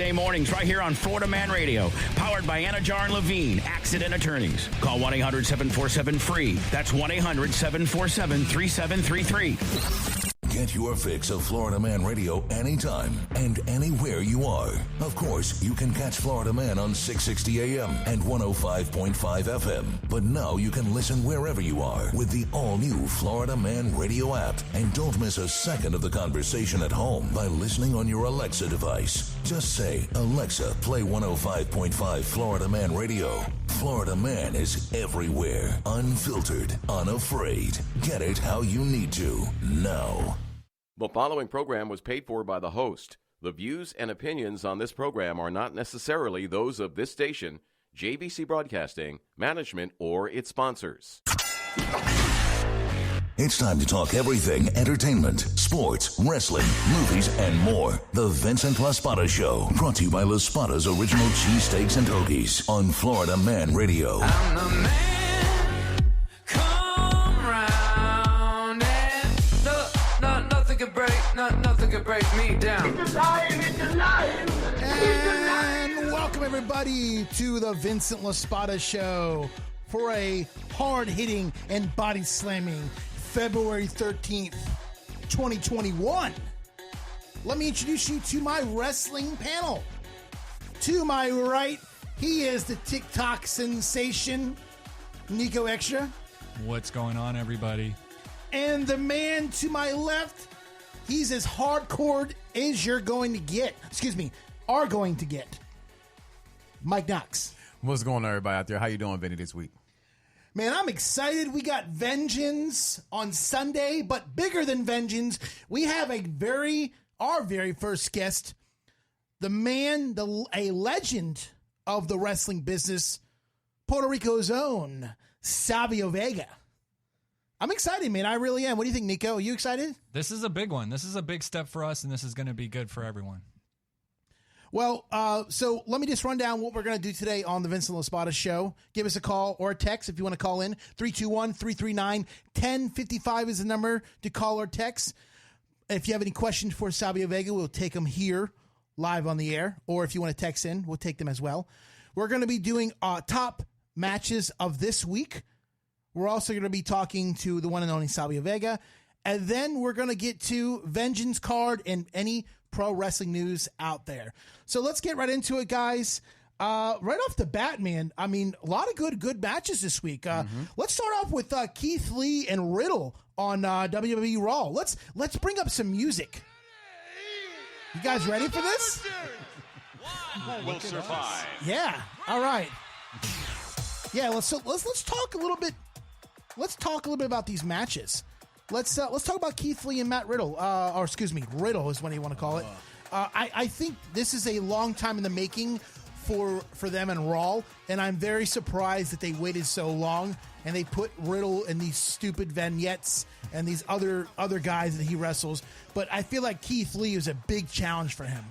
Weekday mornings right here on Florida Man Radio. Powered by Anajar and Levine, Accident Attorneys. Call 1-800-747-FREE. That's 1-800-747-3733. Get your fix of Florida Man Radio anytime and anywhere you are. Of course, you can catch Florida Man on 660 AM and 105.5 FM. But now you can listen wherever you are with the all-new Florida Man Radio app. And don't miss a second of the conversation at home by listening on your Alexa device. Just say, Alexa, play 105.5 Florida Man Radio. Florida Man is everywhere, unfiltered, unafraid. Get it how you need to, now. The following program was paid for by the host. The views and opinions on this program are not necessarily those of this station, JVC Broadcasting, management, or its sponsors. It's time to talk everything entertainment, sports, wrestling, movies, and more. The Vincent LaSpada Show, brought to you by LaSpada's Original Cheesesteaks and Hoagies on Florida Man Radio. I'm the man, come round and nothing can break me down. It's alive, it's alive, it's alive. And welcome everybody to the Vincent LaSpada Show for a hard-hitting and body-slamming February 13th, 2021. Let me introduce you to my wrestling panel. To my right, he is the TikTok sensation, Niko Exxtra. What's going on, everybody? And the man to my left, he's as hardcore as you're going to get. Are going to get. Mike Knoxxx. What's going on, everybody out there? How you doing, Vinny, this week? Man, I'm excited. We got Vengeance on Sunday, but bigger than Vengeance, we have our very first guest, the man, a legend of the wrestling business, Puerto Rico's own Savio Vega. I'm excited, man. I really am. What do you think, Niko? Are you excited? This is a big one. This is a big step for us, and this is going to be good for everyone. Well, so let me just run down what we're going to do today on the Vincent LaSpada Show. Give us a call or a text if you want to call in. 321-339-1055 is the number to call or text. If you have any questions for Savio Vega, we'll take them here live on the air. Or if you want to text in, we'll take them as well. We're going to be doing top matches of this week. We're also going to be talking to the one and only Savio Vega. And then we're going to get to Vengeance card and any pro wrestling news out there. So let's get right into it, guys. Right off the bat, man, I mean, a lot of good matches this week. Let's start off with Keith Lee and Riddle on WWE Raw. Let's bring up some music. You guys ready for this? Who will survive? Yeah. All right. Yeah. Let's talk a little bit. Let's talk a little bit about these matches. Let's talk about Keith Lee and Matt Riddle. Riddle is what you want to call it. I think this is a long time in the making for them and Raw, and I'm very surprised that they waited so long and they put Riddle in these stupid vignettes and these other guys that he wrestles. But I feel like Keith Lee is a big challenge for him.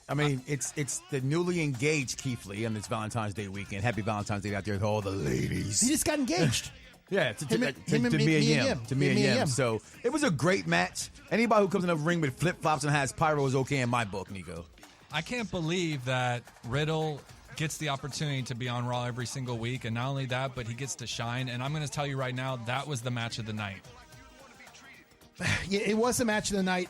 I mean, it's the newly engaged Keith Lee on this Valentine's Day weekend. Happy Valentine's Day out there to all the ladies. He just got engaged. Yeah, to me and him. So it was a great match. Anybody who comes in the ring with flip-flops and has pyro is okay in my book, Niko. I can't believe that Riddle gets the opportunity to be on Raw every single week, and not only that, but he gets to shine. And I'm going to tell you right now, that was the match of the night. Yeah, it was the match of the night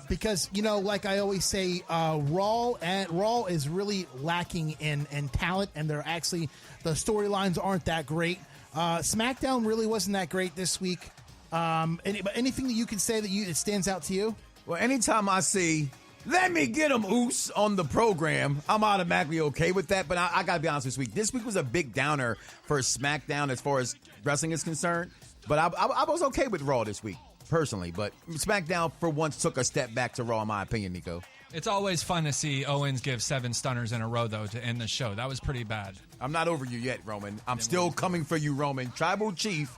because, you know, like I always say, Raw is really lacking in talent, and they're actually the storylines aren't that great. SmackDown really wasn't that great this week. Anything that you can say that stands out to you? Well, anytime I see "Let me get him, Oos" on the program, I'm automatically okay with that. But I got to be honest this week. This week was a big downer for SmackDown as far as wrestling is concerned. But I was okay with Raw this week, personally. But SmackDown, for once, took a step back to Raw, in my opinion, Niko. It's always fun to see Owens give 7 stunners in a row, though, to end the show. That was pretty bad. I'm not over you yet, Roman. I'm still coming for you, Roman. Tribal Chief,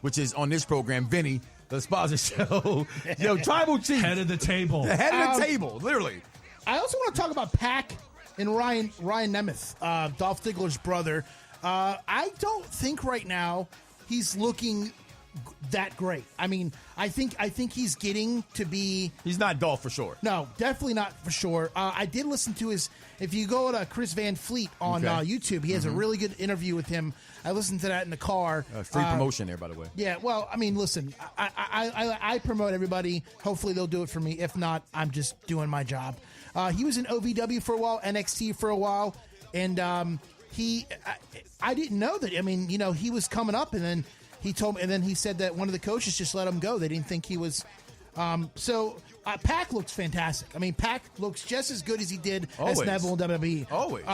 which is on this program, Vinny, the sponsor show. Yo, Tribal Chief. Head of the table. The head of the table, literally. I also want to talk about Pac and Ryan Nemeth, Dolph Ziggler's brother. I don't think right now he's looking that great. I mean, I think he's getting to be. He's not Dolph for sure. No, definitely not for sure. I did listen to his. If you go to Chris Van Fleet on YouTube, he has a really good interview with him. I listened to that in the car. Free promotion there, by the way. Yeah, well, I mean, listen, I promote everybody. Hopefully, they'll do it for me. If not, I'm just doing my job. He was in OVW for a while, NXT for a while, and I didn't know that. I mean, he was coming up, and then he told me, and then he said that one of the coaches just let him go. They didn't think he was. Pac looks fantastic. I mean, Pac looks just as good as he did as Neville in WWE. Always.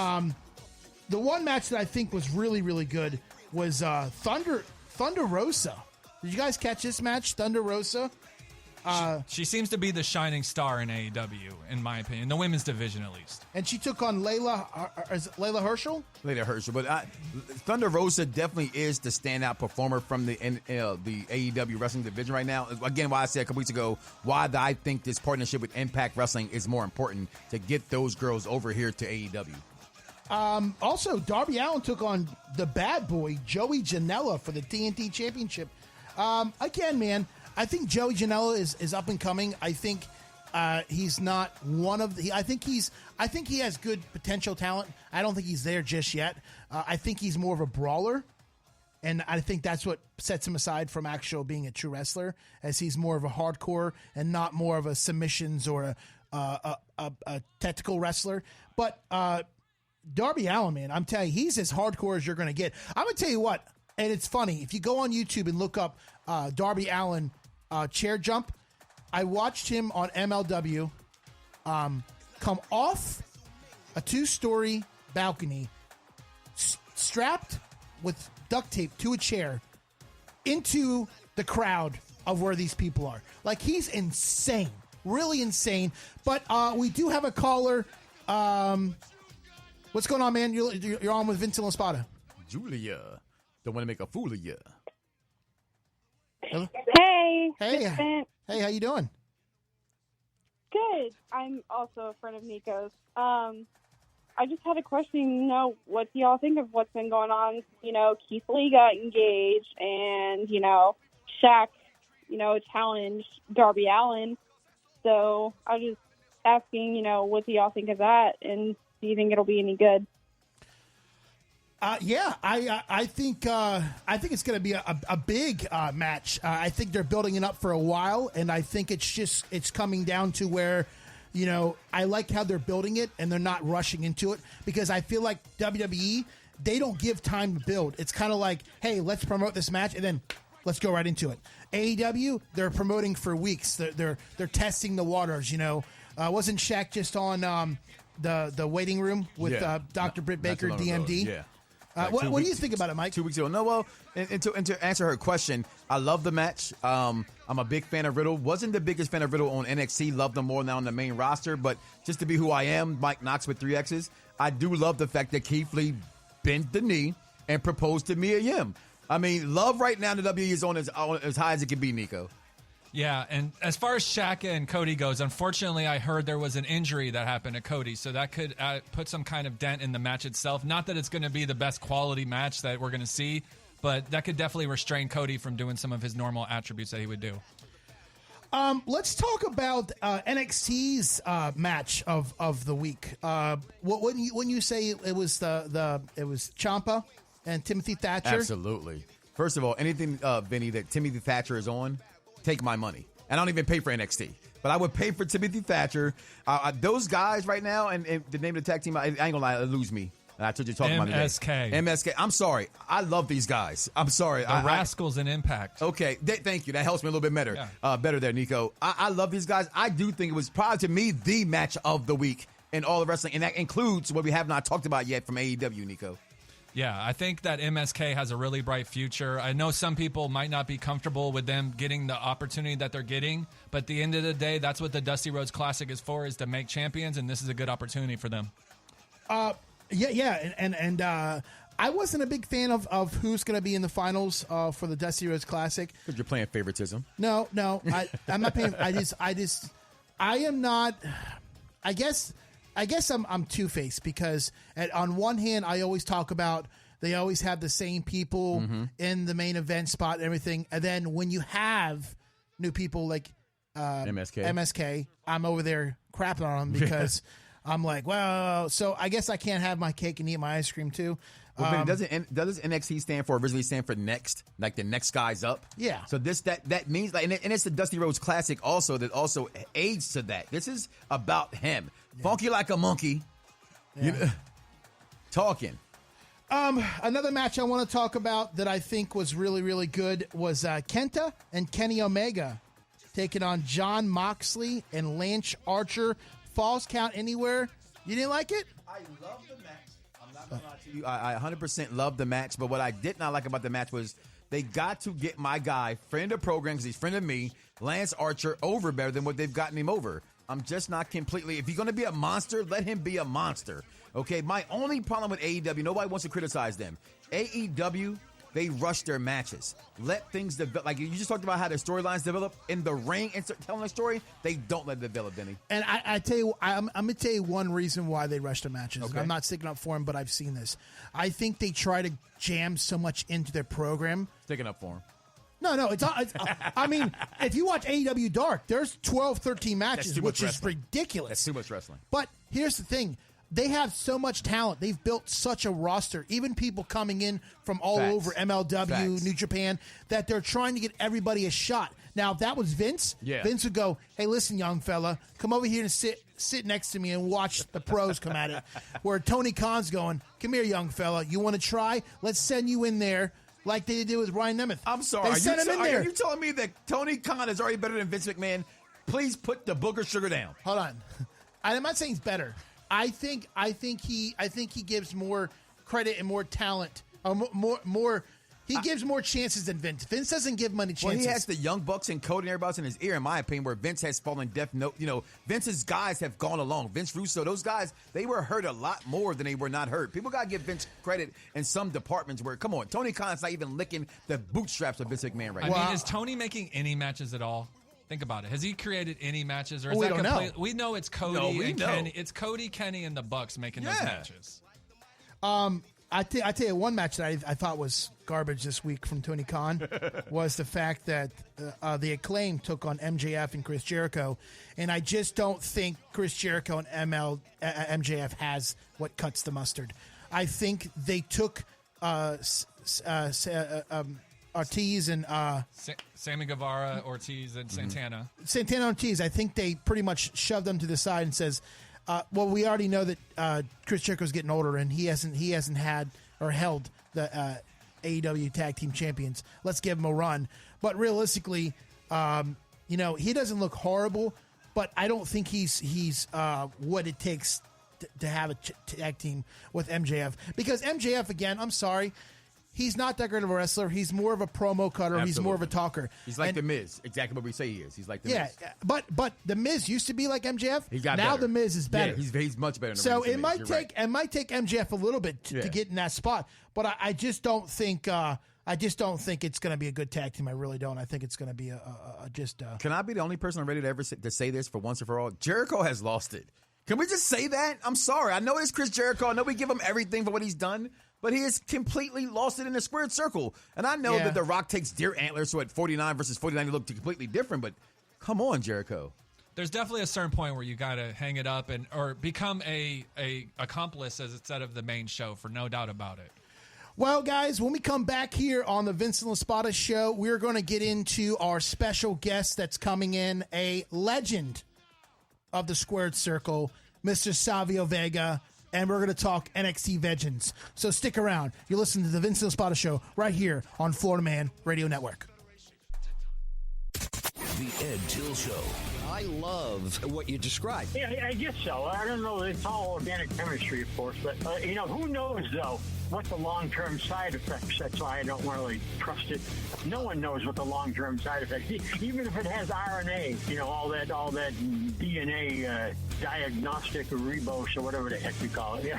The one match that I think was really, really good was Thunder Rosa. Did you guys catch this match, Thunder Rosa? She seems to be the shining star in AEW, in my opinion, the women's division at least. And she took on Layla Herschel? Layla Herschel. But Thunder Rosa definitely is the standout performer from the AEW wrestling division right now. Again, why I said a couple weeks ago, why I think this partnership with Impact Wrestling is more important to get those girls over here to AEW. Also, Darby Allin took on the bad boy, Joey Janela, for the TNT Championship. Again, man, I think Joey Janela is up and coming. I think he's not one of the. I think he has good potential talent. I don't think he's there just yet. I think he's more of a brawler, and I think that's what sets him aside from actual being a true wrestler, as he's more of a hardcore and not more of a submissions or a tactical wrestler. But Darby Allin, man, I'm telling you, he's as hardcore as you're going to get. I'm going to tell you what, and it's funny, if you go on YouTube and look up Darby Allin chair jump, I watched him on MLW come off a 2-story balcony, strapped with duct tape to a chair, into the crowd of where these people are. Like, he's insane, really insane. But we do have a caller. What's going on, man? You're on with Vincent LaSpada. Julia, don't want to make a fool of you. Hello? Hey. Hey. Hey, how you doing? Good. I'm also a friend of Niko's. I just had a question. What do y'all think of what's been going on? Keith Lee got engaged, and Shaq, challenged Darby Allin. So I was just asking, what do y'all think of that, and do you think it'll be any good? Yeah, I think it's going to be a big match. I think they're building it up for a while, and I think it's coming down to where, I like how they're building it and they're not rushing into it, because I feel like WWE, they don't give time to build. It's kind of like, hey, let's promote this match and then let's go right into it. AEW, they're promoting for weeks. They're testing the waters. Wasn't Shaq just on the waiting room with Dr. Britt Baker, DMD? Yeah. What do you think about it, Mike? 2 weeks ago. No, well, and to answer her question, I love the match. I'm a big fan of Riddle. Wasn't the biggest fan of Riddle on NXT. Loved him more now on the main roster. But just to be who I am, Mike Knoxxx with 3 X's, I do love the fact that Keith Lee bent the knee and proposed to Mia Yim. I mean, love right now in the WWE is on as high as it can be, Niko. Yeah, and as far as Shaq and Cody goes, unfortunately, I heard there was an injury that happened to Cody, so that could put some kind of dent in the match itself. Not that it's going to be the best quality match that we're going to see, but that could definitely restrain Cody from doing some of his normal attributes that he would do. Let's talk about NXT's match of the week. When you say it was it was Ciampa and Timothy Thatcher? Absolutely. First of all, anything, Vinny, that Timothy Thatcher is on, take my money. And I don't even pay for NXT. But I would pay for Timothy Thatcher. Those guys right now, and the name of the tag team, I ain't going to lie, it lose me. And I told you talking about it. MSK. I'm sorry. I love these guys. I'm sorry. The Rascals and Impact. Okay. Thank you. That helps me a little bit better. Yeah. Better there, Niko. I love these guys. I do think it was probably, to me, the match of the week in all of wrestling. And that includes what we have not talked about yet from AEW, Niko. Yeah, I think that MSK has a really bright future. I know some people might not be comfortable with them getting the opportunity that they're getting, but at the end of the day, that's what the Dusty Rhodes Classic is for, is to make champions, and this is a good opportunity for them. And I wasn't a big fan of who's going to be in the finals for the Dusty Rhodes Classic. Because you're playing favoritism. No, I'm not paying. I am not. I guess I'm two-faced, because on one hand, I always talk about They always have the same people in the main event spot and everything. And then when you have new people like MSK, I'm over there crapping on them because I'm like, well, so I guess I can't have my cake and eat my ice cream too. Well, does NXT stand for originally stand for next, like the next guy's up? Yeah. So that means like, and it's the Dusty Rhodes Classic also that also aids to that. This is about him, funky like a monkey, talking. Another match I want to talk about that I think was really, really good was Kenta and Kenny Omega taking on Jon Moxley and Lance Archer. Falls count anywhere. You didn't like it? I love the match. I'm not going to lie to you. I 100% love the match, but what I did not like about the match was they got to get my guy, friend of the program, because he's friend of me, Lance Archer, over better than what they've gotten him over. I'm just not completely. If he's going to be a monster, let him be a monster. Okay, my only problem with AEW, nobody wants to criticize them. AEW, they rush their matches. Let things develop. Like you just talked about how their storylines develop in the ring and start telling a story. They don't let it develop, Denny. And I tell you, I'm going to tell you one reason why they rush their matches. Okay. I'm not sticking up for them, but I've seen this. I think they try to jam so much into their program. Sticking up for them. No, it's I mean, if you watch AEW Dark, there's 12, 13 matches, which is ridiculous. That's too much wrestling. But here's the thing. They have so much talent. They've built such a roster, even people coming in from all over MLW, New Japan, that they're trying to get everybody a shot. Now, if that was Vince, Vince would go, hey, listen, young fella, come over here and sit next to me and watch the pros come at it. Where Tony Khan's going, come here, young fella, you want to try? Let's send you in there like they did with Ryan Nemeth. I'm sorry. They sent him in there. Are you telling me that Tony Khan is already better than Vince McMahon? Please put the booger sugar down. Hold on. I'm not saying he's better. I think he gives more credit and more talent. He gives more chances than Vince. Vince doesn't give many chances. Well, he has the Young Bucks and Cody and everybody else in his ear, in my opinion, where Vince has fallen deaf note. You know, Vince's guys have gone along. Vince Russo, those guys, they were hurt a lot more than they were not hurt. People got to give Vince credit in some departments where, come on, Tony Khan's not even licking the bootstraps of Vince McMahon right now. I mean, is Tony making any matches at all? Think about it. Has he created any matches, or is we that don't know. We know it's Cody and Kenny. It's Cody, Kenny, and the Bucks making those matches. I tell you, one match that I thought was garbage this week from Tony Khan was the fact that the Acclaim took on MJF and Chris Jericho, and I just don't think Chris Jericho and MJF has what cuts the mustard. I think they took Ortiz and Sammy Guevara, Ortiz, and Santana. Santana Ortiz, I think they pretty much shoved them to the side and says, well, we already know that Chris Jericho's getting older and he hasn't had or held the AEW Tag Team Champions. Let's give him a run. But realistically, he doesn't look horrible, but I don't think he's what it takes to have a tag team with MJF. Because MJF, again, I'm sorry, he's not that great of a wrestler. He's more of a promo cutter. Absolutely. He's more of a talker. He's like The Miz. Exactly what we say he is. He's like The Miz. Yeah, but The Miz used to be like MJF. He got now better. The Miz is better. Yeah, he's much better. So it might take MJF a little bit to get in that spot. But I just don't think it's going to be a good tag team. I really don't. I think it's going to be just. Can I be the only person ready to ever to say this for once and for all? Jericho has lost it. Can we just say that? I'm sorry. I know it's Chris Jericho. I know we give him everything for what he's done. But he has completely lost it in a squared circle. And I know that The Rock takes deer antlers, so at 49 versus 49, he looked completely different. But come on, Jericho. There's definitely a certain point where you got to hang it up or become a accomplice instead of the main show, for no doubt about it. Well, guys, when we come back here on the Vincent LaSpada Show, we're going to get into our special guest that's coming in, a legend of the squared circle, Mr. Savio Vega. And we're going to talk NXT Vengeance. So stick around. You're listening to the Vincent LaSpada Show right here on Florida Man Radio Network. The Ed Till Show. I love what you described. Yeah, I guess so. I don't know. It's all organic chemistry, of course. But, who knows, though, what the long-term side effects. That's why I don't really trust it. No one knows what the long-term side effects. Even if it has RNA, all that DNA diagnostic rebose or whatever the heck we call it.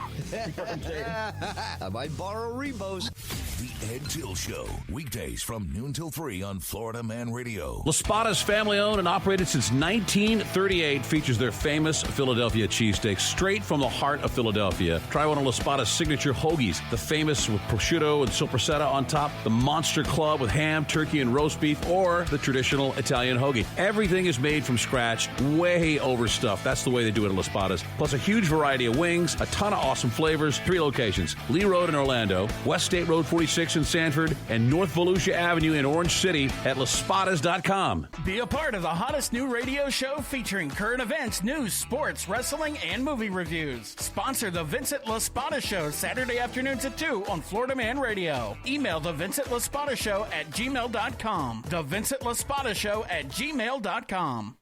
I might borrow Rebos. The Ed Till Show. Weekdays from noon till 3 on Florida Man Radio. LaSpada's family-owned and operated since 1938, features their famous Philadelphia cheesesteaks straight from the heart of Philadelphia. Try one of LaSpada's signature hoagies, the famous with prosciutto and sopressata on top, the Monster Club with ham, turkey, and roast beef, or the traditional Italian hoagie. Everything is made from scratch, way overstuffed. That's the way they do it at LaSpada's. Plus a huge variety of wings, a ton of awesome flavors, 3 locations. Lee Road in Orlando, West State Road 46 in Sanford, and North Volusia Avenue in Orange City at LaSpadas.com. Be a part of the hottest new radio show featuring current events, news, sports, wrestling, and movie reviews. Sponsor the Vincent LaSpada Show Saturday afternoons at 2 on Florida Man Radio. Email the Vincent LaSpada Show at gmail.com. The Vincent LaSpada Show at gmail.com.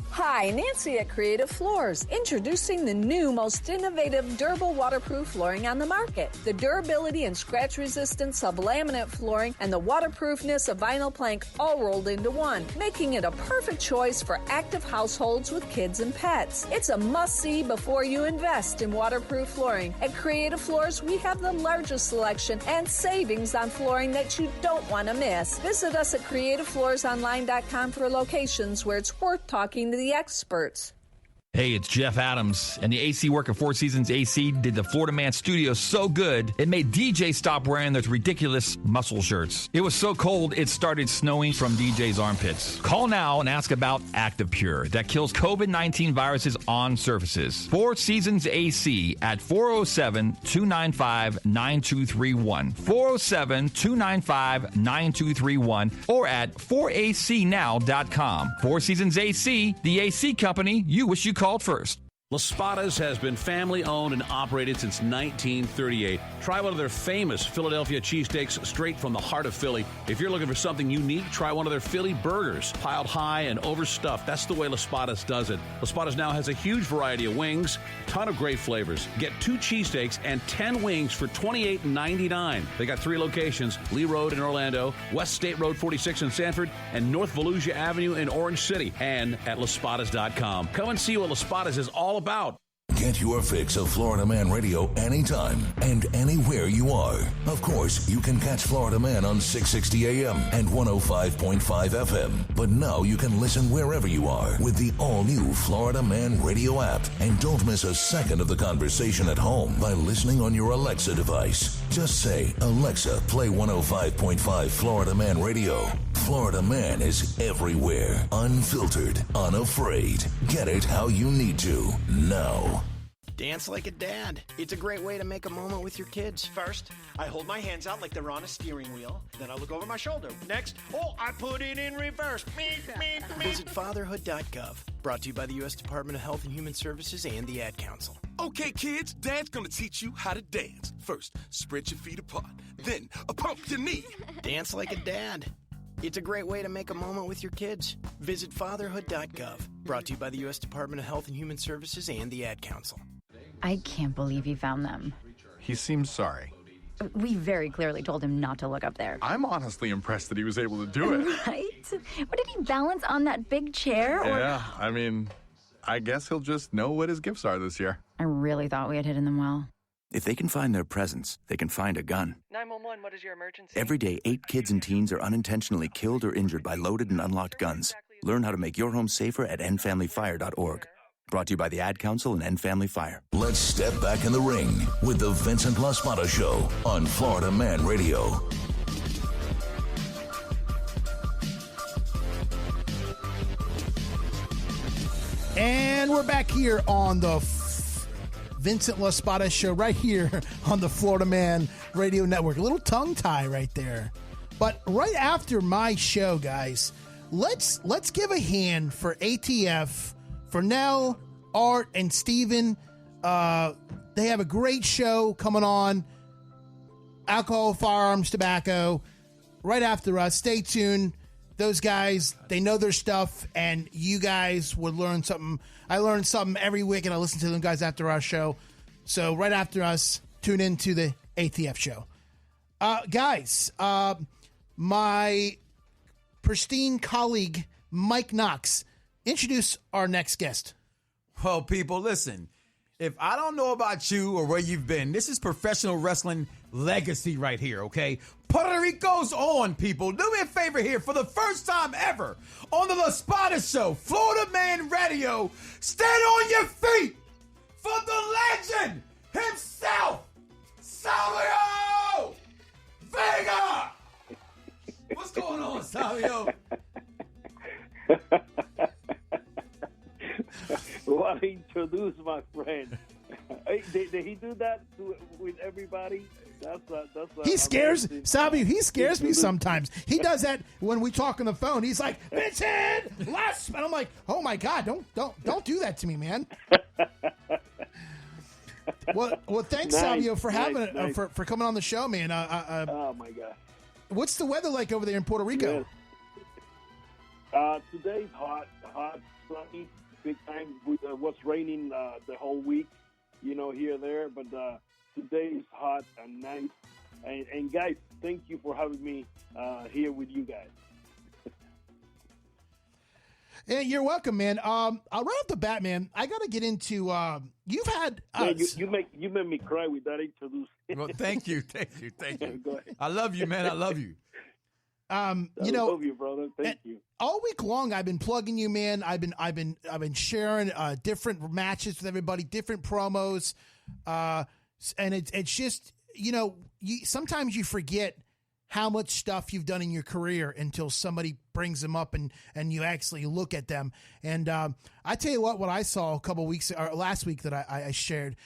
Hi, Nancy at Creative Floors, introducing the new, most innovative, durable, waterproof flooring on the market. The durability and scratch resistance of laminate flooring and the waterproofness of vinyl plank all rolled into one, making it a perfect choice for active households with kids and pets. It's a must-see before you invest in waterproof flooring. At Creative Floors, we have the largest selection and savings on flooring that you don't want to miss. Visit us at CreativeFloorsOnline.com for locations where it's worth talking to the experts. Hey, it's Jeff Adams, and the AC work at Four Seasons AC did the Florida Man studio so good, it made DJ stop wearing those ridiculous muscle shirts. It was so cold, it started snowing from DJ's armpits. Call now and ask about Active Pure that kills COVID-19 viruses on surfaces. Four Seasons AC at 407-295-9231. 407-295-9231 or at 4acnow.com. Four Seasons AC, the AC company you wish you called first. LaSpada's has been family-owned and operated since 1938. Try one of their famous Philadelphia cheesesteaks straight from the heart of Philly. If you're looking for something unique, try one of their Philly burgers, piled high and overstuffed. That's the way LaSpada's does it. LaSpada's now has a huge variety of wings, ton of great flavors. Get 2 cheesesteaks and 10 wings for $28.99. They got 3 locations, Lee Road in Orlando, West State Road 46 in Sanford, and North Volusia Avenue in Orange City, and at LaSpadas.com. Come and see what LaSpada's is all about. Get your fix of Florida Man Radio anytime and anywhere you are. Of course, you can catch Florida Man on 660 AM and 105.5 FM. But now you can listen wherever you are with the all-new Florida Man Radio app. And don't miss a second of the conversation at home by listening on your Alexa device. Just say, Alexa, play 105.5 Florida Man Radio. Florida Man is everywhere, unfiltered, unafraid. Get it how you need to, now. Dance like a dad. It's a great way to make a moment with your kids. First, I hold my hands out like they're on a steering wheel. Then I look over my shoulder. Next, I put it in reverse. Visit fatherhood.gov. Brought to you by the U.S. Department of Health and Human Services and the Ad Council. Okay, kids, Dad's gonna teach you how to dance. First, spread your feet apart. Then, pump your knee. Dance like a dad. It's a great way to make a moment with your kids. Visit fatherhood.gov. Brought to you by the U.S. Department of Health and Human Services and the Ad Council. I can't believe he found them. He seems sorry. We very clearly told him not to look up there. I'm honestly impressed that he was able to do it. Right? What, did he balance on that big chair? Yeah, I mean, I guess he'll just know what his gifts are this year. I really thought we had hidden them well. If they can find their presents, they can find a gun. 911, what is your emergency? Every day, 8 kids and teens are unintentionally killed or injured by loaded and unlocked guns. Learn how to make your home safer at endfamilyfire.org. Brought to you by the Ad Council and End Family Fire. Let's step back in the ring with the Vincent LaSpada Show on Florida Man Radio. And we're back here on the Vincent LaSpada Show right here on the Florida Man Radio Network. A little tongue tie right there. But right after my show, guys, let's give a hand for ATF, for Nell, Art, and Steven. They have a great show coming on. Alcohol, firearms, tobacco. Right after us. Stay tuned. Those guys, they know their stuff, and you guys would learn something. I learn something every week, and I listen to them guys after our show. So right after us, tune in to the ATF show. Guys, my pristine colleague, Mike Knoxxx, introduce our next guest. Well, people, listen. If I don't know about you or where you've been, this is professional wrestling legacy right here, okay? Puerto Rico's on, people. Do me a favor here. For the first time ever on the LaSpada Show, Florida Man Radio, stand on your feet for the legend himself, Savio my friend. Hey, did he do that with everybody? He scares amazing. Savio. He scares me sometimes. He does that when we talk on the phone. He's like, Vincent LaSpada, and I'm like, oh my God, don't do that to me, man. Well, thanks, Savio, for having for coming on the show, man. Oh my God. What's the weather like over there in Puerto Rico? Yes. Today's hot, sunny, big time. It was raining the whole week, here and there. But today is hot and nice. And guys, thank you for having me here with you guys. Yeah, you're welcome, man. Right off the bat, man, I got to get into. You've had. You made me cry with that introduction. Well, thank you. Go ahead. I love you, man. I love you. I love you, brother. Thank you. All week long, I've been plugging you, man. I've been sharing different matches with everybody, different promos, and it's just sometimes you forget how much stuff you've done in your career until somebody brings them up and you actually look at them. And I tell you what I saw a couple weeks or last week that I shared.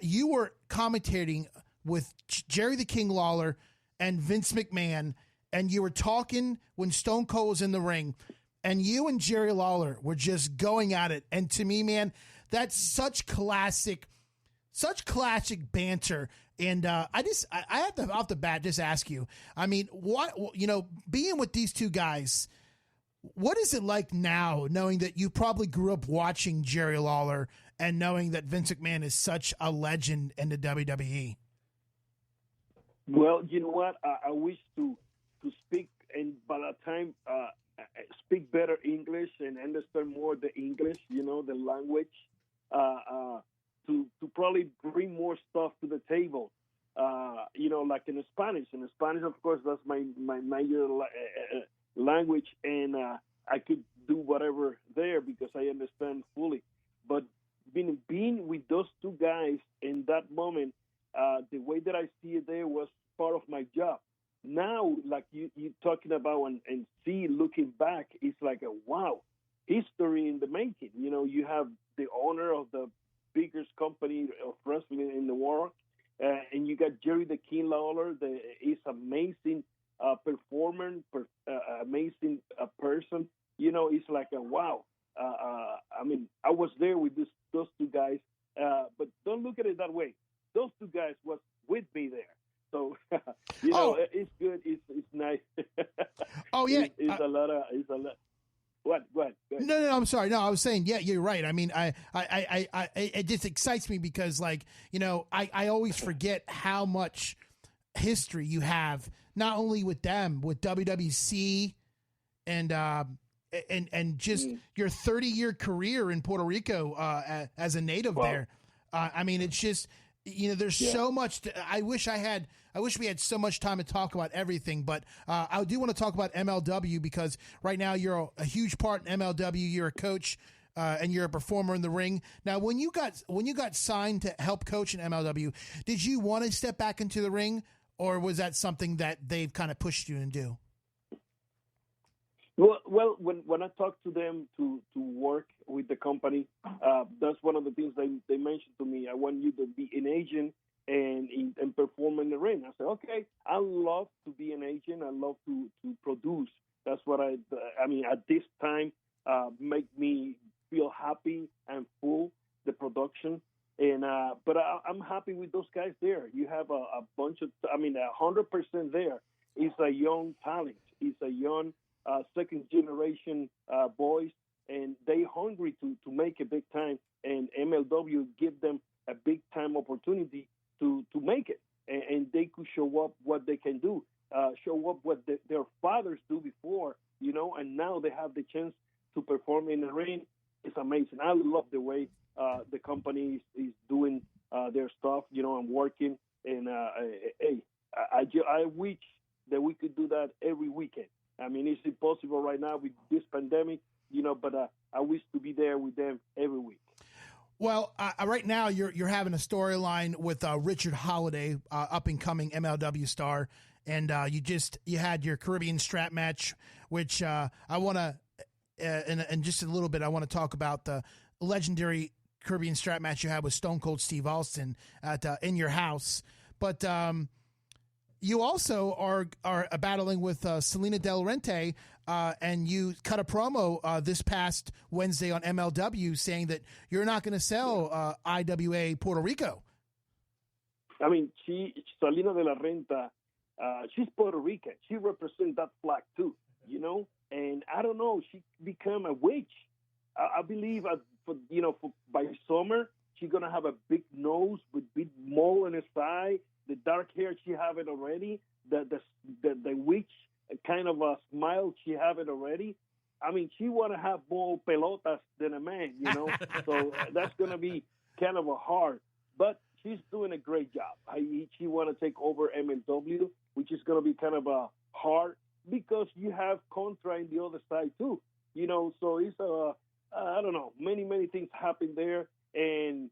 You were commentating with Jerry the King Lawler and Vince McMahon, and you were talking when Stone Cold was in the ring, and you and Jerry Lawler were just going at it. And to me, man, that's such classic banter. And I have to off the bat just ask you, I mean, being with these two guys, what is it like now knowing that you probably grew up watching Jerry Lawler and knowing that Vince McMahon is such a legend in the WWE? Well, you know what? I wish to speak, and by that time, speak better English and understand more the English, the language, to probably bring more stuff to the table, like in Spanish. In Spanish, of course, that's my major language, and I could do whatever there because I understand fully. But being with those two guys in that moment, the way that I see it there was part of my job. Now, like you talking about and looking back, it's like a wow, history in the making. You have the owner of the biggest company of wrestling in the world, and you got Jerry the King Lawler. He's amazing performer, amazing person. It's like a wow. I mean, I was there with those two guys, but don't look at it that way. Those two guys was with me there. So, it's good. It's nice. Oh yeah, it's a lot. What? No. I'm sorry. No, I was saying, yeah, you're right. I mean, it just excites me because, I always forget how much history you have, not only with them, with WWC, and just your 30-year career in Puerto Rico as a native there. I mean, it's just. There's so much. I wish we had so much time to talk about everything, but I do want to talk about MLW because right now you're a huge part in MLW. You're a coach and you're a performer in the ring. Now, when you got signed to help coach in MLW, did you want to step back into the ring, or was that something that they've kind of pushed you to do? Well, when I talked to them to work with the company, that's one of the things they mentioned to me. I want you to be an agent and perform in the ring. I said, okay, I love to be an agent. I love to produce. That's what I mean, at this time, make me feel happy and full, the production. And but I'm happy with those guys there. You have a bunch of, 100% there is a young talent. It's a young second generation boys, and they hungry to make a big time, and MLW give them a big time opportunity to make it, and they could show up what they can do, show up what their fathers do before, and now they have the chance to perform in the ring. It's amazing. I love the way the company is doing their stuff, and working, and I wish that we could do that every weekend. I mean, it's impossible right now with this pandemic, but I wish to be there with them every week. Well, right now you're having a storyline with Richard Holiday, up and coming MLW star, and you had your Caribbean strap match, which I want to, in just a little bit, I want to talk about the legendary Caribbean strap match you had with Stone Cold Steve Austin at in your house. But you also are battling with Selena Del Rente, and you cut a promo this past Wednesday on MLW saying that you're not going to sell IWA Puerto Rico. I mean, Selena de la Renta, she's Puerto Rican. She represents that flag too, you know. And I don't know, she become a witch. I believe, by summer she's gonna have a big nose with big mole in her side. The dark hair, she have it already. The witch kind of a smile, she have it already. I mean, she want to have more pelotas than a man, you know. So that's gonna be kind of a hard, but she's doing a great job. She want to take over MLW, which is gonna be kind of a hard because you have Contra in the other side too, you know. So it's I don't know, many things happen there, and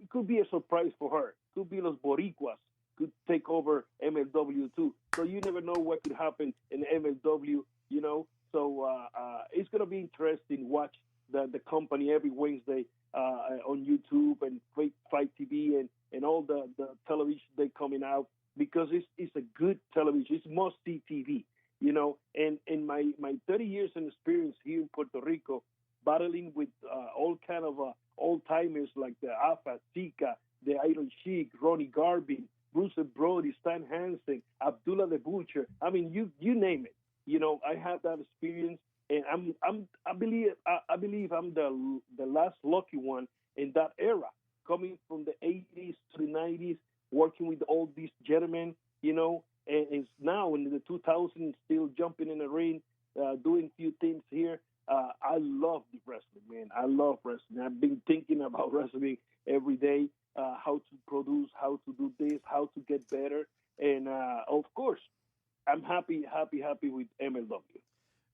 it could be a surprise for her. Could be Los Boricuas could take over MLW too. So you never know what could happen in MLW, you know. So it's going to be interesting. Watch the company every Wednesday on YouTube and Fight TV and all the television they coming out, because it's a good television. It's must-see TV, you know. And in my 30 years in experience here in Puerto Rico, battling with all kind of old-timers like the Alpha, Tika, the Iron Sheik, Ronnie Garvin, Bruce Brody, Stan Hansen, Abdullah the Butcher. I mean, you name it. You know, I have that experience, and I believe I'm the last lucky one in that era, coming from the 80s to the 90s, working with all these gentlemen, you know, and it's now in the 2000s still jumping in the ring, doing few things here. I love the wrestling, man. I love wrestling. I've been thinking about wrestling every day. How to produce, how to do this, how to get better. And, of course, I'm happy with MLW.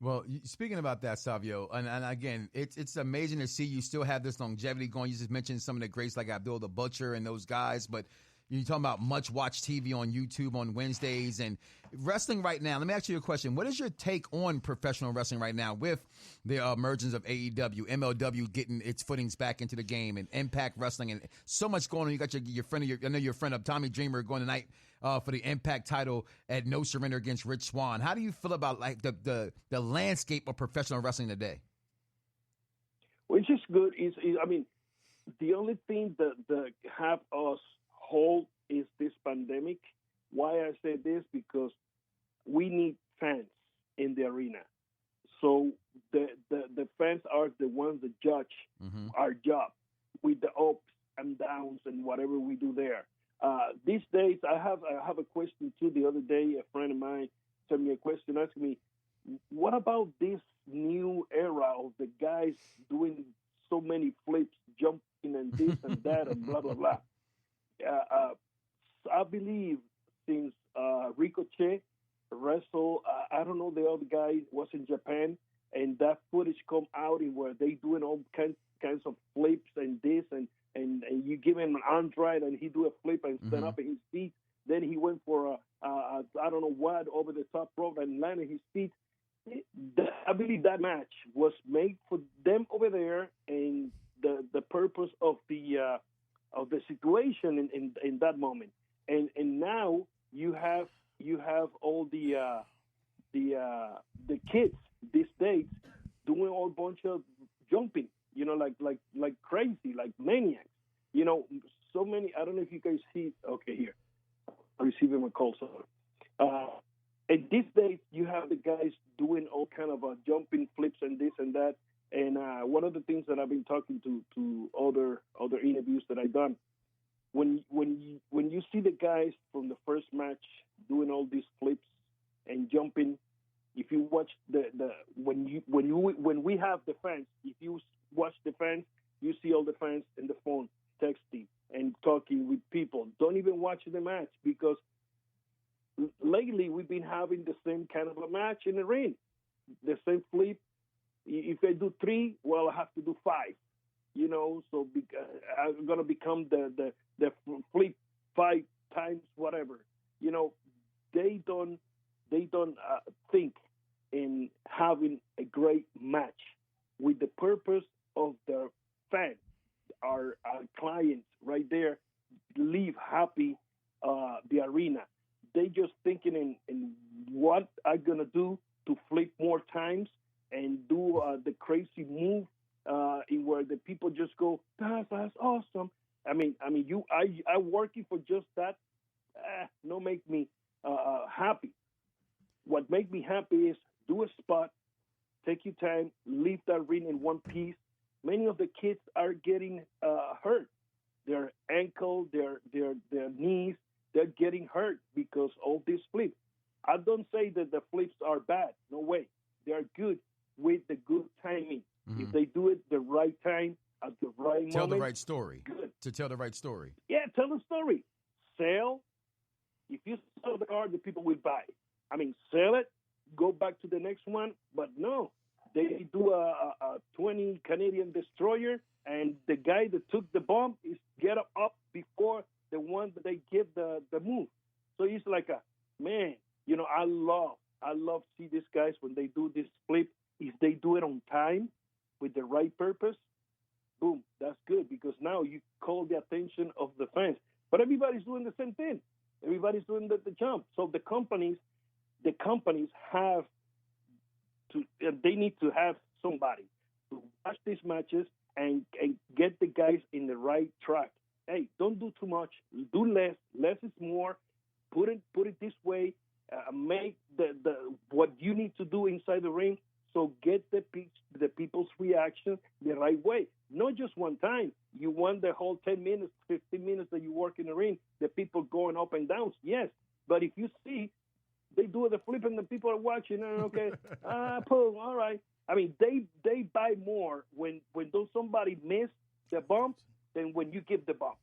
Well, speaking about that, Savio, and again, it's amazing to see you still have this longevity going. You just mentioned some of the greats like Abdul the Butcher and those guys, but you're talking about much watch TV on YouTube on Wednesdays and wrestling right now. Let me ask you a question. What is your take on professional wrestling right now with the emergence of AEW, MLW getting its footings back into the game, and Impact Wrestling, and so much going on? You got your friend, I know your friend of Tommy Dreamer going tonight for the Impact title at No Surrender against Rich Swann. How do you feel about like the landscape of professional wrestling today? Which is good. I mean, the only thing that have us hold is this pandemic. Why I say this? Because we need fans in the arena. So the fans are the ones that judge our job with the ups and downs and whatever we do there. These days, I have a question too. The other day, a friend of mine sent me a question asking me, what about this new era of the guys doing so many flips, jumping and this and that and blah, blah, blah. I believe since Ricochet wrestled, I don't know, the other guy was in Japan, and that footage come out in where they doing all kinds of flips and this, and you give him an arm right and he do a flip and stand up in his feet. Then he went for I don't know what over the top rope and landed his feet. I believe that match was made for them over there, and the purpose of the situation in that moment, and now you have all the kids these days doing a whole bunch of jumping, you know, like crazy, like maniacs, you know. So many. I don't know if you guys see. Okay, here I'm receiving a call. So, and these days you have the guys doing all kind of jumping flips and this and that. And one of the things that I've been talking to other interviews that I've done, when you see the guys from the first match doing all these flips and jumping, if you watch when we have the fans, if you watch the fans, you see all the fans in the phone texting and talking with people. Don't even watch the match, because lately we've been having the same kind of a match in the ring, the same flip. If I do 3, well, I have to do 5, you know. So I'm gonna become the flip 5 times, whatever, you know. They don't think in having a great match with the purpose of their fans, our I working for just that. No make me happy. What make me happy is do a spot, take your time, leave that ring in one piece. Many of the kids are getting hurt. Their ankle, their knees, they're getting hurt because of this flip. I don't say that the flips are bad. No way. They are good with the good timing. Mm-hmm. If they do it the right time at the right moment. Tell the right story. Good. To tell the right story. Yeah, tell the story. Sell. If you sell the car, the people will buy. I mean, sell it, go back to the next one. But no, they do a 20 Canadian destroyer, and the guy that took the bomb is get up before the one that they give the move. So it's like man, I love see these guys when they do this flip. If they do it on time with the right purpose, boom, that's good, because now you call the attention of the fans. But everybody's doing the same thing. Everybody's doing the jump. So the companies have to. They need to have somebody to watch these matches and get the guys in the right track. Hey, don't do too much. Do less. Less is more. Put it this way. Make the what you need to do inside the ring. So get the people's reaction the right way. Not just one time. You want the whole 10 minutes, 15 minutes that you work in the ring, the people going up and down. Yes. But if you see they do the flip and the people are watching, and okay, pull, all right. I mean, they buy more when somebody miss the bump than when you give the bump.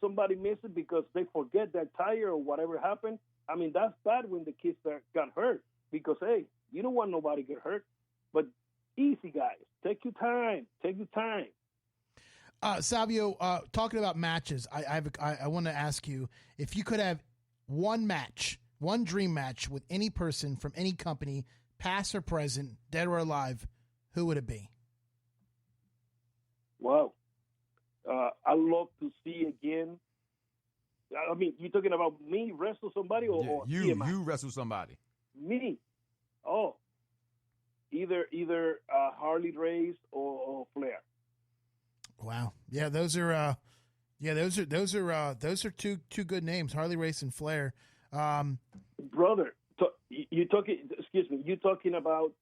Somebody misses because they forget their tire or whatever happened. I mean, that's bad when the kids got hurt because, hey, you don't want nobody get hurt. But easy, guys. Take your time. Take your time. Savio, talking about matches, I want to ask you, if you could have one match, one dream match with any person from any company, past or present, dead or alive, who would it be? Wow. I love to see again. I mean, you talking about me wrestle somebody or you wrestle somebody? Me. Oh. Either Harley Race or Flair. Wow. Yeah, those are two good names, Harley Race and Flair. Brother, you talking about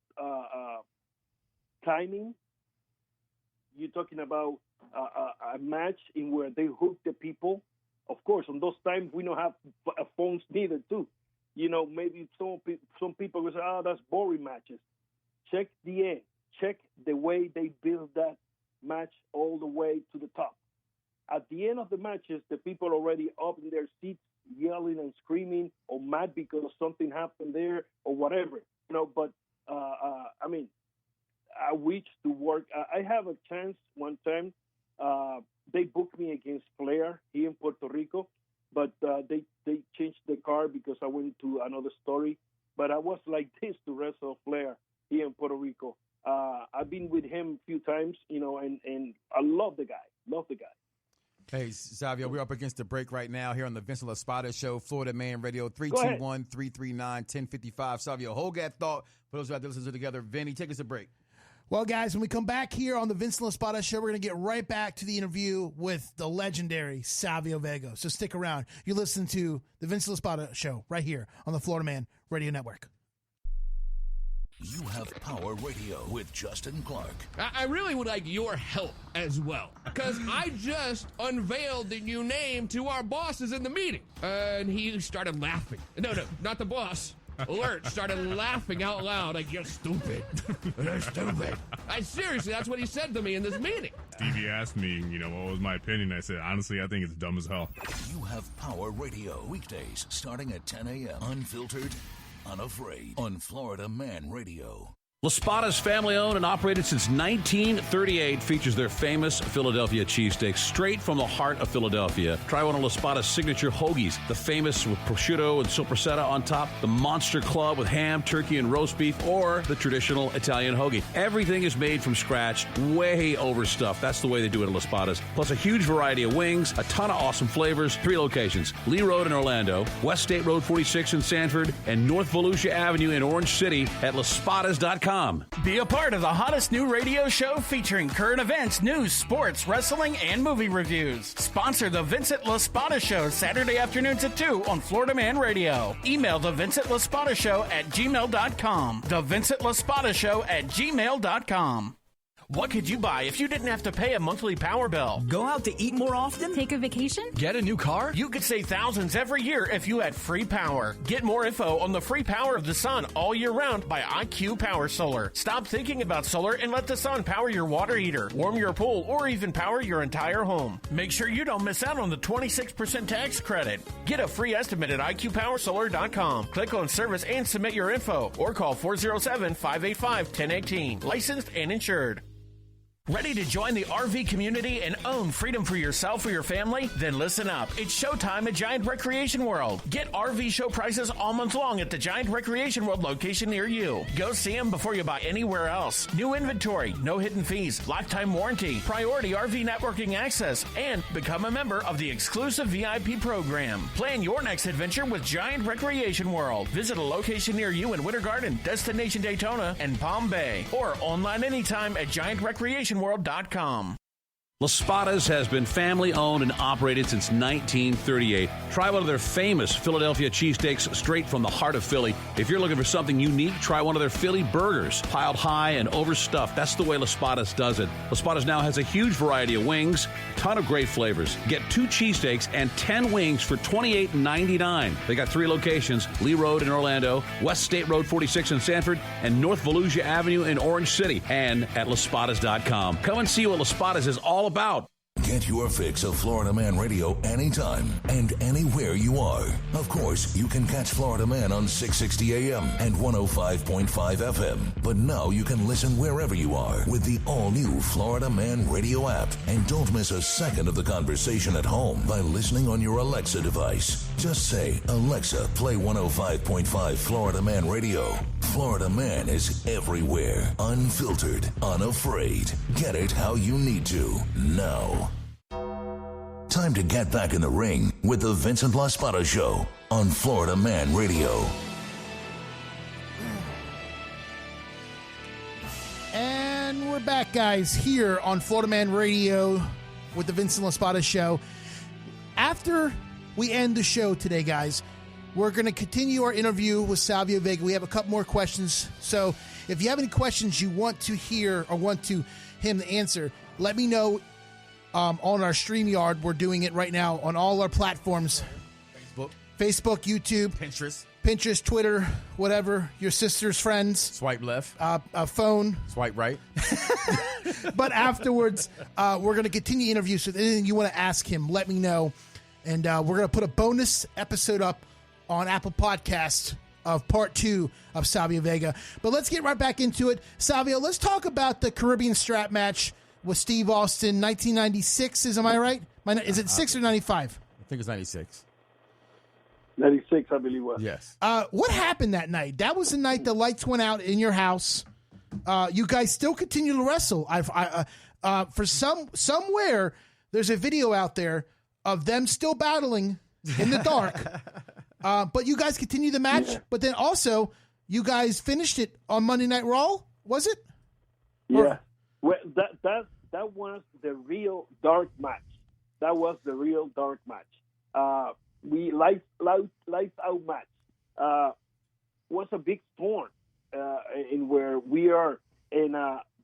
timing? You're talking about a match in where they hook the people. Of course, on those times we don't have phones neither too. Maybe some people will say, that's boring matches. Check the end. Check the way they build that match all the way to the top. At the end of the matches, the people already up in their seats yelling and screaming or mad because something happened there or whatever. But I mean, I wish to work. I have a chance one time. They booked me against Flair here in Puerto Rico, but they changed the card because I went to another story. But I was like this to wrestle Flair here in Puerto Rico. I've been with him a few times, and I love the guy. Love the guy. Hey, Savio, we're up against the break right now here on the Vincent LaSpada Show, Florida Man Radio, 321-339-1055. Savio, hold that thought. For those who have to listen to together, Vinny, take us a break. Well, guys, when we come back here on the Vincent LaSpada Show, we're going to get right back to the interview with the legendary Savio Vega. So stick around. You're listening to the Vincent LaSpada Show right here on the Florida Man Radio Network. You have Power Radio with Justin Clark. I really would like your help as well, because I just unveiled the new name to our bosses in the meeting, and he started laughing. No, not the boss. Alert started laughing out loud like, you're stupid. You're stupid. Seriously, that's what he said to me in this meeting. Stevie asked me, what was my opinion. I said, honestly, I think it's dumb as hell. You have Power Radio weekdays starting at 10 a.m. Unfiltered, unafraid on Florida Man Radio. LaSpada's family-owned and operated since 1938, features their famous Philadelphia cheesesteaks straight from the heart of Philadelphia. Try one of LaSpada's signature hoagies, the famous with prosciutto and sopressata on top, the Monster Club with ham, turkey, and roast beef, or the traditional Italian hoagie. Everything is made from scratch, way overstuffed. That's the way they do it at LaSpada's. Plus a huge variety of wings, a ton of awesome flavors, 3 locations, Lee Road in Orlando, West State Road 46 in Sanford, and North Volusia Avenue in Orange City at LaSpadas.com. SportsRadio.com. Be a part of the hottest new radio show featuring current events, news, sports, wrestling, and movie reviews. Sponsor the Vincent LaSpada Show Saturday afternoons at 2 on Florida Man Radio. Email the Vincent LaSpada Show at gmail.com. The Vincent LaSpada Show at gmail.com. What could you buy if you didn't have to pay a monthly power bill? Go out to eat more often? Take a vacation? Get a new car? You could save thousands every year if you had free power. Get more info on the free power of the sun all year round by IQ Power Solar. Stop thinking about solar and let the sun power your water heater, warm your pool, or even power your entire home. Make sure you don't miss out on the 26% tax credit. Get a free estimate at IQPowerSolar.com. Click on service and submit your info or call 407-585-1018. Licensed and insured. Ready to join the RV community and own freedom for yourself or your family? Then listen up. It's showtime at Giant Recreation World. Get RV show prices all month long at the Giant Recreation World location near you. Go see them before you buy anywhere else. New inventory, no hidden fees, lifetime warranty, priority RV networking access, and become a member of the exclusive VIP program. Plan your next adventure with Giant Recreation World. Visit a location near you in Winter Garden, Destination Daytona, and Palm Bay, or online anytime at GiantRecreationWorld.com. LaSpada's has been family-owned and operated since 1938. Try one of their famous Philadelphia cheesesteaks straight from the heart of Philly. If you're looking for something unique, try one of their Philly burgers. Piled high and overstuffed. That's the way LaSpada's does it. LaSpada's now has a huge variety of wings, ton of great flavors. Get 2 cheesesteaks and 10 wings for $28.99. They got 3 locations: Lee Road in Orlando, West State Road 46 in Sanford, and North Volusia Avenue in Orange City, and at LaSpadas.com. Come and see what LaSpada's is all about. Get your fix of Florida Man Radio anytime and anywhere you are. Of course, you can catch Florida Man on 660 AM and 105.5 FM. But now you can listen wherever you are with the all-new Florida Man Radio app. And don't miss a second of the conversation at home by listening on your Alexa device. Just say, Alexa, play 105.5 Florida Man Radio. Florida Man is everywhere, unfiltered, unafraid. Get it how you need to, now. Time to get back in the ring with the Vincent LaSpada Show on Florida Man Radio. And we're back, guys, here on Florida Man Radio with the Vincent LaSpada Show. After we end the show today, guys, we're going to continue our interview with Savio Vega. We have a couple more questions. So if you have any questions you want to hear or want him to answer, let me know on our StreamYard. We're doing it right now on all our platforms. Facebook, YouTube, Pinterest, Twitter, whatever. Your sister's friends. Swipe left. A phone. Swipe right. But afterwards, we're going to continue interviews. So if anything you want to ask him, let me know. And we're going to put a bonus episode up on Apple Podcasts of part 2 of Savio Vega. But let's get right back into it. Savio, let's talk about the Caribbean strap match with Steve Austin, 1996. Am I right? Is it 6 or 95? I think it's 96. 96, I believe it was. Yes. What happened that night? That was the night the lights went out in your house. You guys still continue to wrestle. For somewhere, there's a video out there of them still battling in the dark. But you guys continue the match. Yeah. But then also, you guys finished it on Monday Night Raw, was it? Yeah. Well, that was the real dark match. That was the real dark match. We lights out match. Was a big storm in where we are. And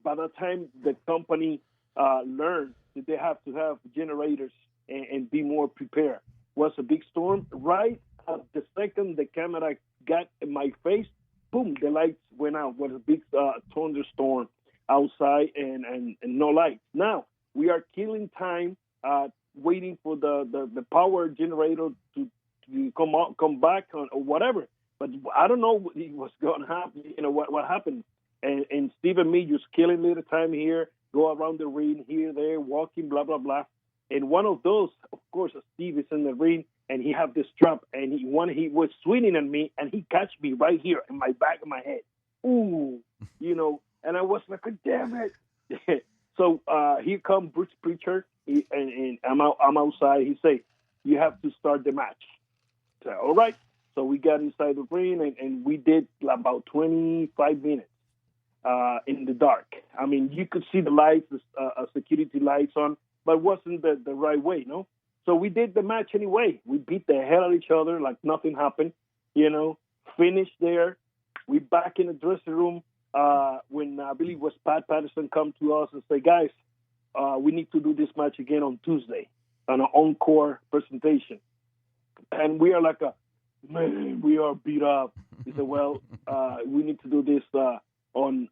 by the time the company learned that they have to have generators and be more prepared, was a big storm. Right at the second the camera got in my face, boom, the lights went out. Was a big thunderstorm outside and no lights. Now we are killing time, waiting for the power generator to come back or whatever. But I don't know what's going to happen. You know what happened. And Steve and me just killing little time here, go around the ring here, there, walking, blah blah blah. And one of those, of course, Steve is in the ring and he have this strap, and he was swinging at me, and he catch me right here in my back of my head. Ooh, you know. And I was like, damn it. So here come Bruce Pritchard, and I'm outside. He say, you have to start the match. So, all right. So we got inside the ring, and we did about 25 minutes. in the dark. I mean, you could see the lights, security lights on, but it wasn't the right way, no? So we did the match anyway. We beat the hell out of each other like nothing happened, finished there. We back in the dressing room when I believe it was Pat Patterson come to us and say, guys, we need to do this match again on Tuesday, on an encore presentation. And we are like, man, we are beat up. He said, well, we need to do this on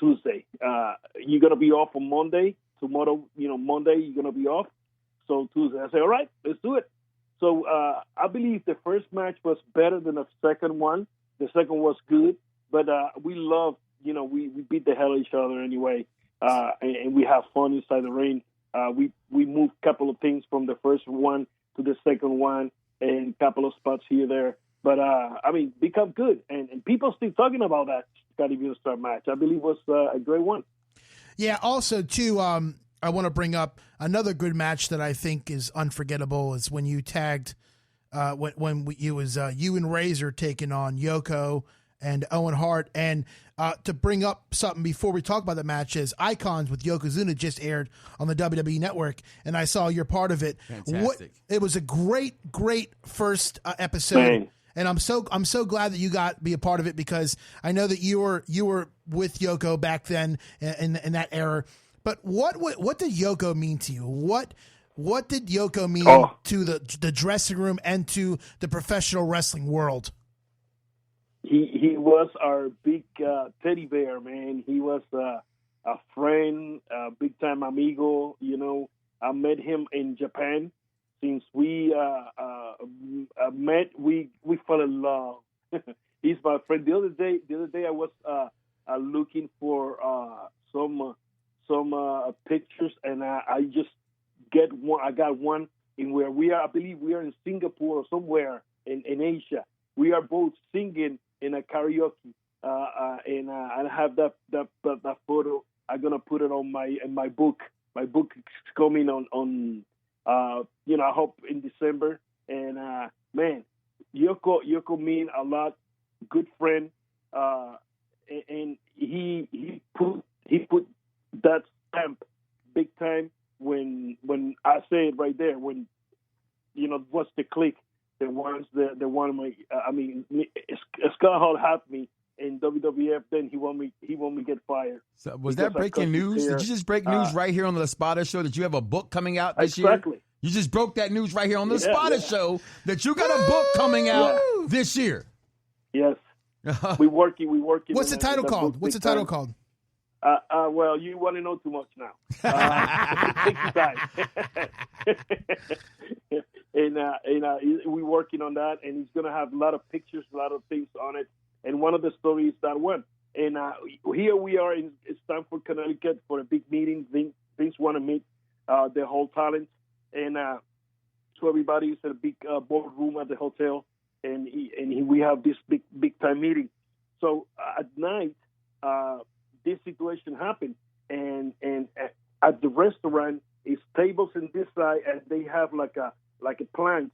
Tuesday. You're going to be off on Monday. Tomorrow, Monday, you're going to be off. So Tuesday. I said, all right, let's do it. So I believe the first match was better than the second one. The second was good. But we loved, we beat the hell out of each other anyway. And we have fun inside the ring. We moved a couple of things from the first one to the second one and a couple of spots here there. But, become good. And people still talking about that Scotty Star match. I believe it was a great one. Yeah, also, too, I want to bring up another good match that I think is unforgettable is when you tagged, you and Razor taking on Yoko and Owen Hart. And to bring up something before we talk about the match is Icons with Yokozuna just aired on the WWE Network, and I saw you're part of it. Fantastic. It was a great first episode. Man. And I'm so glad that you got to be a part of it because I know that you were with Yoko back then in that era. But what did Yoko mean to you? What did Yoko mean to the dressing room and to the professional wrestling world? He was our big teddy bear, man. He was a friend, a big time amigo. I met him in Japan. Since we met, we fell in love. He's my friend. The other day I was looking for some pictures, and I just get one. I got one in where we are. I believe we are in Singapore or somewhere in Asia. We are both singing in a karaoke, and I have that photo. I'm gonna put it in my book. My book is coming on. I hope in December. And man, Yoko mean a lot. Good friend, and he put that stamp big time when I say it right there. When what's the click? The Scott Hall had me in WWF. Then he want me get fired. So was that breaking news? Did you just break news right here on the LaSpada Show that you have a book coming out this year? Exactly. You just broke that news right here on the LaSpada Show that you got a book coming out this year. Yes. We working. What's the title called? What's the title called? Well, you want to know too much now. And we're working on that, and he's going to have a lot of pictures, a lot of things on it. And one of the stories that one. And here we are in Stamford, Connecticut for a big meeting. Things want to meet the whole talent. And so everybody is at a big boardroom at the hotel, and we have this big time meeting. So at night, this situation happened, and at the restaurant, it's tables in this side, and they have like a plant,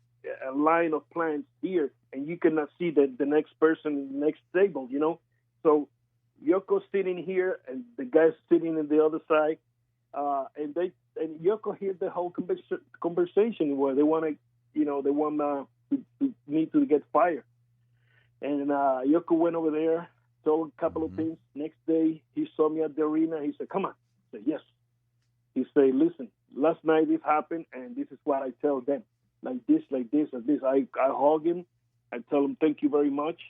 a line of plants here, and you cannot see the next person, next table, So Yoko's sitting here, and the guy's sitting in the other side, and Yoko heard the whole conversation where they want me to get fired, and Yoko went over there, told a couple of things. Next day, he saw me at the arena. He said, "Come on." I said, "Yes." He said, "Listen, last night this happened, and this is what I tell them, like this, and this." I hug him. I tell him, "Thank you very much."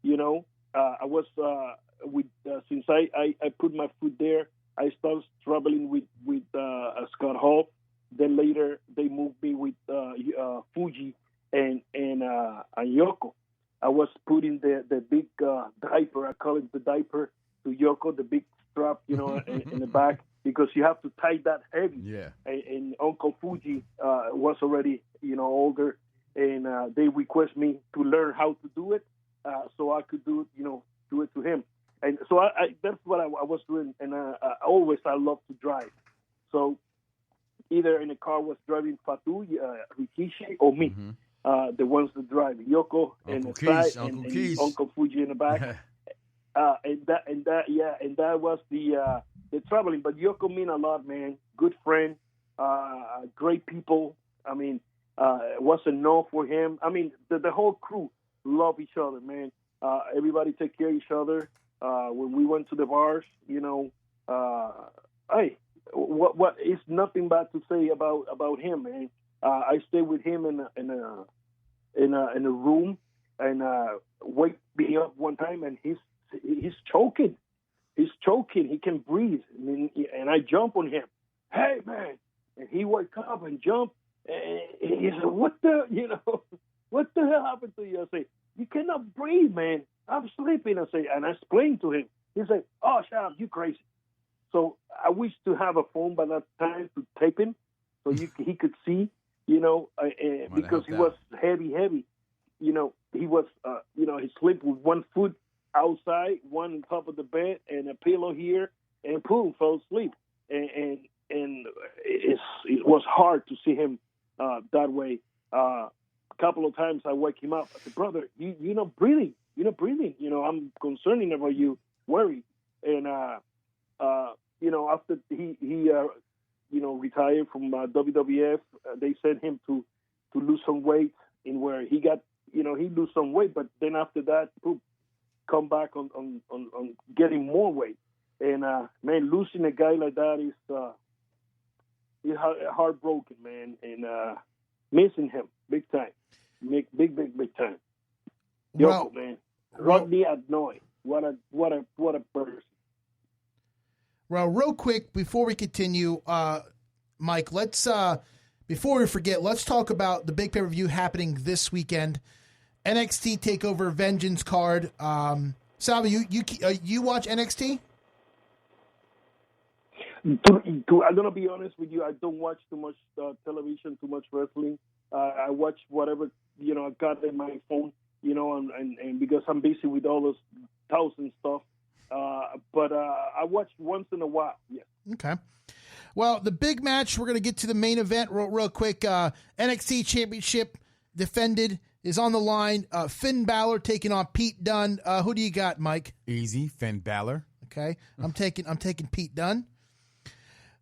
I was since I put my foot there, I started traveling with Scott Hall. Then later they moved me with Fuji and Yoko. I was putting the big diaper. I call it the diaper to Yoko, the big strap, in the back, because you have to tie that heavy. Yeah. And Uncle Fuji was already older, and they request me to learn how to do it, so I could do it to him. And so I that's what I was doing, and I love to drive. So either in the car was driving Fatu, Rikishi, or me, the ones that drive. Yoko in the side and Uncle Fuji in the back. and that was the traveling. But Yoko mean a lot, man. Good friend, great people. I mean, it wasn't no for him. I mean, the whole crew love each other, man. Everybody take care of each other. When we went to the bars, hey, what is nothing bad to say about him, man. I stayed with him in a room and wake me up one time, and he's choking. He's choking. He can breathe, and I jump on him. Hey, man! And he wake up and jump. And he said, "What the hell happened to you?" I say, "You cannot breathe, man. I'm sleeping." I say, and I explained to him. He said, "Oh, shut up, you crazy." So I wish to have a phone by that time to tape him, so he could see, because he was heavy. He was, he slept with one foot outside, one on top of the bed, and a pillow here, and boom, fell asleep. And it was hard to see him that way. A couple of times I wake him up. I said, "Brother, you're not breathing. You're not breathing. I'm concerning about you, worried." And after he retired from WWF, they sent him to lose some weight, in where he got, he lose some weight, but then after that, boom, come back on getting more weight. And man, losing a guy like that is heartbroken, man, and missing him big time, big time. Yoko, man, Rodney Adnoy, what a person. Well, real quick before we continue, Mike, let's before we forget, let's talk about the big pay-per-view happening this weekend. NXT TakeOver Vengeance card. Savio, you watch NXT? I'm gonna be honest with you. I don't watch too much television, too much wrestling. I watch whatever I got in my phone, and because I'm busy with all those 1,000 stuff. But I watch once in a while. Yeah. Okay. Well, the big match, we're going to get to the main event real quick. NXT Championship defended is on the line. Finn Balor taking on Pete Dunne. Who do you got, Mike? Easy, Finn Balor. Okay. I'm taking Pete Dunne.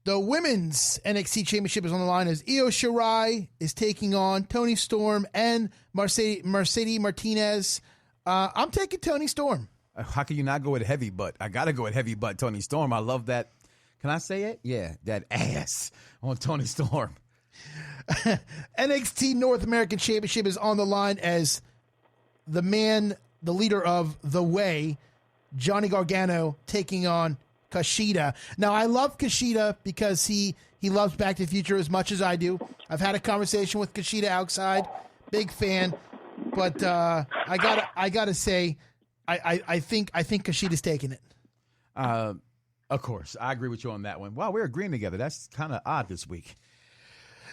The women's NXT Championship is on the line as Io Shirai is taking on Toni Storm and Mercedes Martinez. I'm taking Toni Storm. How can you not go with heavy butt? I got to go with heavy butt Toni Storm. I love that. Can I say it? Yeah, that ass on Toni Storm. NXT North American Championship is on the line as the leader of The Way, Johnny Gargano, taking on Kushida. Now, I love Kushida because he loves Back to the Future as much as I do. I've had a conversation with Kushida outside. Big fan. But I gotta say, I think Kushida's taking it. Of course, I agree with you on that one. Wow, we're agreeing together. That's kind of odd this week.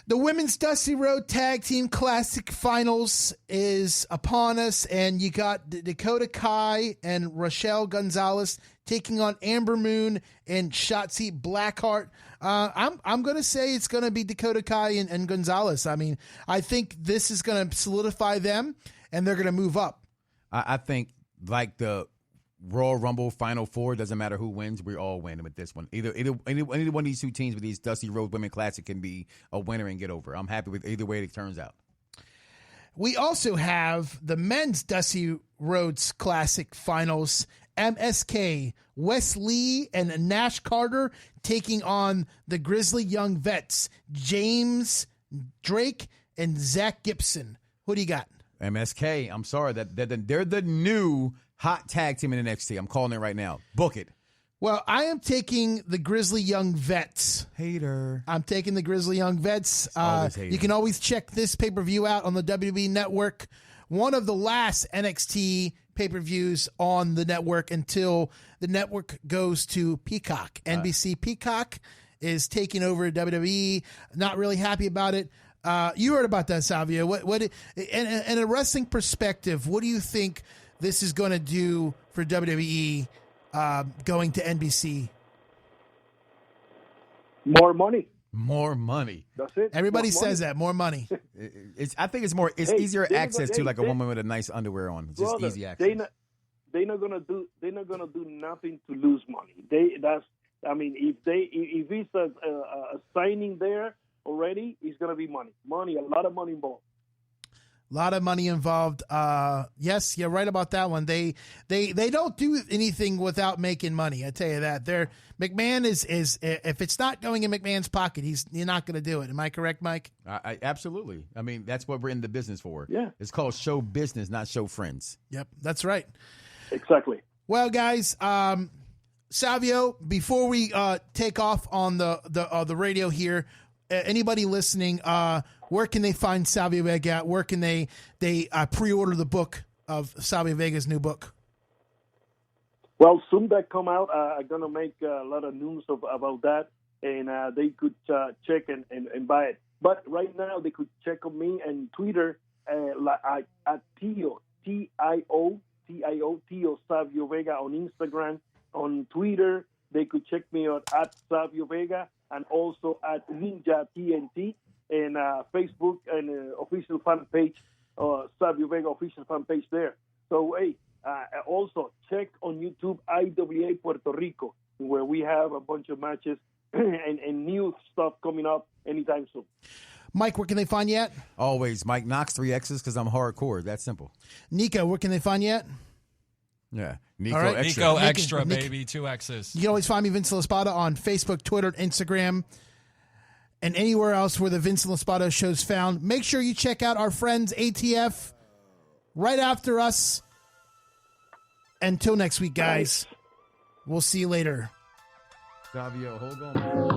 The Women's Dusty Road Tag Team Classic Finals is upon us, and you got Dakota Kai and Rochelle Gonzalez taking on Amber Moon and Shotzi Blackheart. I'm going to say it's going to be Dakota Kai and Gonzalez. I mean, I think this is going to solidify them, and they're going to move up. I think like the Royal Rumble Final Four, doesn't matter who wins, we all win with this one. Either any one of these two teams with these Dusty Road Women Classic can be a winner and get over. I'm happy with either way it turns out. We also have the men's Dusty Rhodes Classic Finals. MSK, Wes Lee and Nash Carter taking on the Grizzly Young Vets, James Drake and Zach Gibson. Who do you got? MSK. I'm sorry, they're the new hot tag team in NXT. I'm calling it right now. Book it. Well, I am taking the Grizzly Young Vets. Hater. I'm taking the Grizzly Young Vets. You can always check this pay-per-view out on the WWE Network. One of the last NXT pay-per-views on the network until the network goes to Peacock. NBC Peacock is taking over WWE. Not really happy about it. You heard about that, Savio. What in a wrestling perspective, what do you think this is going to do for WWE going to NBC? More money. More money. That's it. Everybody says that. More money. I think it's easier access to like a woman with a nice underwear on. It's just easy access. they're not gonna do nothing to lose money. If it's a signing there already, it's gonna be money, a lot of money involved. A lot of money involved. Yes, you're right about that one. They don't do anything without making money. I tell you that. McMahon is if it's not going in McMahon's pocket, you're not going to do it. Am I correct, Mike? I absolutely. I mean, that's what we're in the business for. Yeah, it's called show business, not show friends. Yep, that's right. Exactly. Well, guys, Savio, before we take off on the radio here, anybody listening, where can they find Savio Vega at? Where can they pre-order the book of Savio Vega's new book? Well, soon that come out, I'm going to make a lot of news about that, and they could check and buy it. But right now, they could check on me and Twitter at Tio, Tio Savio Vega on Instagram. On Twitter, they could check me out at Savio Vega and also at Ninja TNT, and Facebook and official fan page, Savio Vega official fan page there. So, hey, also check on YouTube IWA Puerto Rico, where we have a bunch of matches and new stuff coming up anytime soon. Mike, where can they find you at? Always Mike Knoxxx, 3 X's, because I'm hardcore. That's simple. Niko, where can they find you at? Yeah, Niko right. Exxtra. Niko Exxtra, baby, 2 X's. You can always find me, Vincent LaSpada, on Facebook, Twitter, Instagram, and anywhere else where the Vincent LaSpada show is found. Make sure you check out our friends ATF right after us. Until next week, guys. We'll see you later. Savio, hold on.